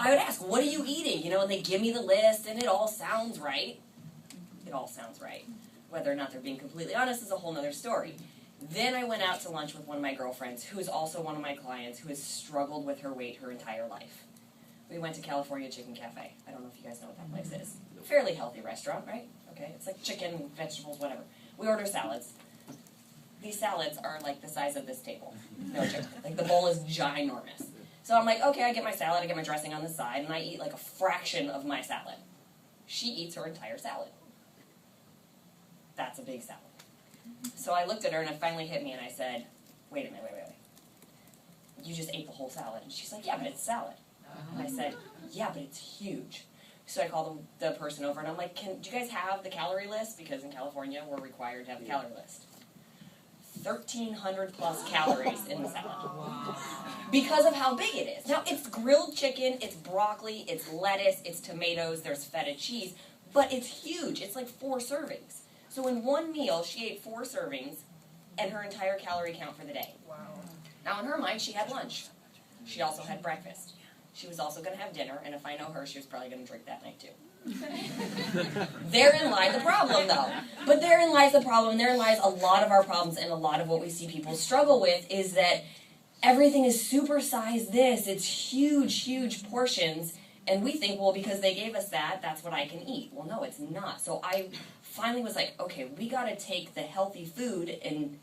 I would ask, what are you eating? You know, and they give me the list, and it all sounds right. It all sounds right. Whether or not they're being completely honest is a whole other story. Then I went out to lunch with one of my girlfriends, who is also one of my clients, who has struggled with her weight her entire life. We went to California Chicken Cafe. I don't know if you guys know what that place is. Fairly healthy restaurant, right? Okay, it's like chicken, vegetables, whatever. We order salads. These salads are like the size of this table. No joke. Like the bowl is ginormous. So I'm like, okay, I get my salad, I get my dressing on the side, and I eat like a fraction of my salad. She eats her entire salad. That's a big salad. So I looked at her and it finally hit me and I said, wait a minute. You just ate the whole salad. And she's like, yeah, but it's salad. And I said, yeah, but it's huge. So I called the person over and I'm like, do you guys have the calorie list? Because in California, we're required to have the calorie list. 1,300 plus calories in the salad. Because of how big it is. Now, it's grilled chicken, it's broccoli, it's lettuce, it's tomatoes, there's feta cheese, but it's huge. It's like 4 servings. So in one meal, she ate 4 servings and her entire calorie count for the day. Wow. Now, in her mind, she had lunch. She also had breakfast. She was also going to have dinner, and if I know her, she was probably going to drink that night, too. Therein lies the problem, though. But therein lies the problem, and therein lies a lot of our problems, and a lot of what we see people struggle with is that everything is supersized this. It's huge, huge portions, and we think, well, because they gave us that, that's what I can eat. Well, no, it's not. So I finally was like, okay, we got to take the healthy food and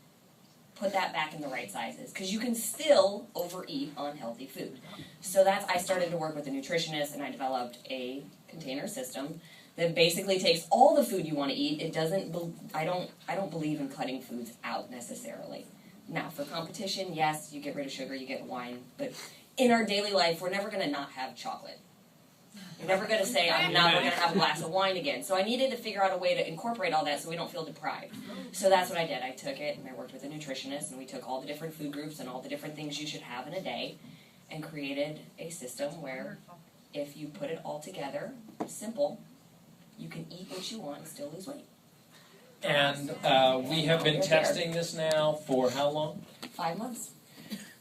put that back in the right sizes, because you can still overeat on healthy food. So I started to work with a nutritionist, and I developed a container system that basically takes all the food you want to eat. It doesn't. I don't believe in cutting foods out necessarily. Now, for competition, yes, you get rid of sugar, you get wine, but in our daily life, we're never going to not have chocolate. You're never going to say, I'm never going to have a glass of wine again. So I needed to figure out a way to incorporate all that so we don't feel deprived. So that's what I did. I took it, and I worked with a nutritionist, and we took all the different food groups and all the different things you should have in a day and created a system where if you put it all together, simple, you can eat what you want and still lose weight. And we have been testing this now for how long? 5 months.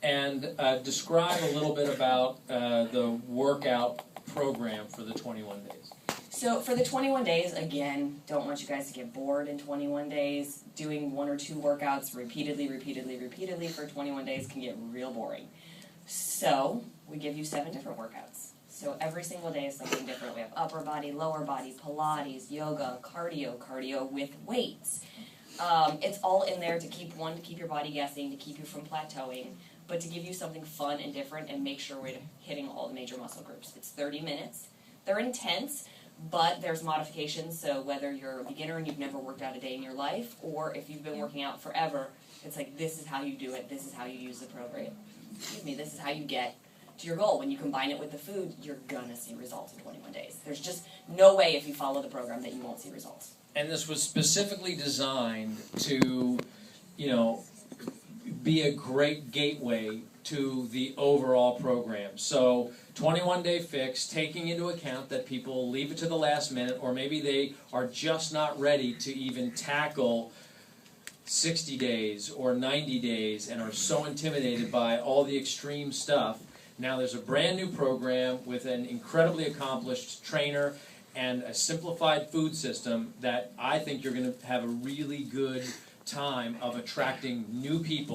And describe a little bit about the workout program for the 21 days. So for the 21 days, again, don't want you guys to get bored in 21 days. Doing 1 or 2 workouts repeatedly for 21 days can get real boring. So we give you 7 different workouts. So every single day is something different. We have upper body, lower body, Pilates, yoga, cardio with weights. It's all in there to keep your body guessing, to keep you from plateauing, but to give you something fun and different and make sure we're hitting all the major muscle groups. It's 30 minutes. They're intense, but there's modifications, so whether you're a beginner and you've never worked out a day in your life, or if you've been working out forever, it's like, this is how you do it, this is how you use the program. This is how you get to your goal. When you combine it with the food, you're gonna see results in 21 days. There's just no way if you follow the program that you won't see results. And this was specifically designed to, be a great gateway to the overall program. So 21-day fix, taking into account that people leave it to the last minute, or maybe they are just not ready to even tackle 60 days or 90 days and are so intimidated by all the extreme stuff. Now there's a brand new program with an incredibly accomplished trainer and a simplified food system that I think you're going to have a really good time of attracting new people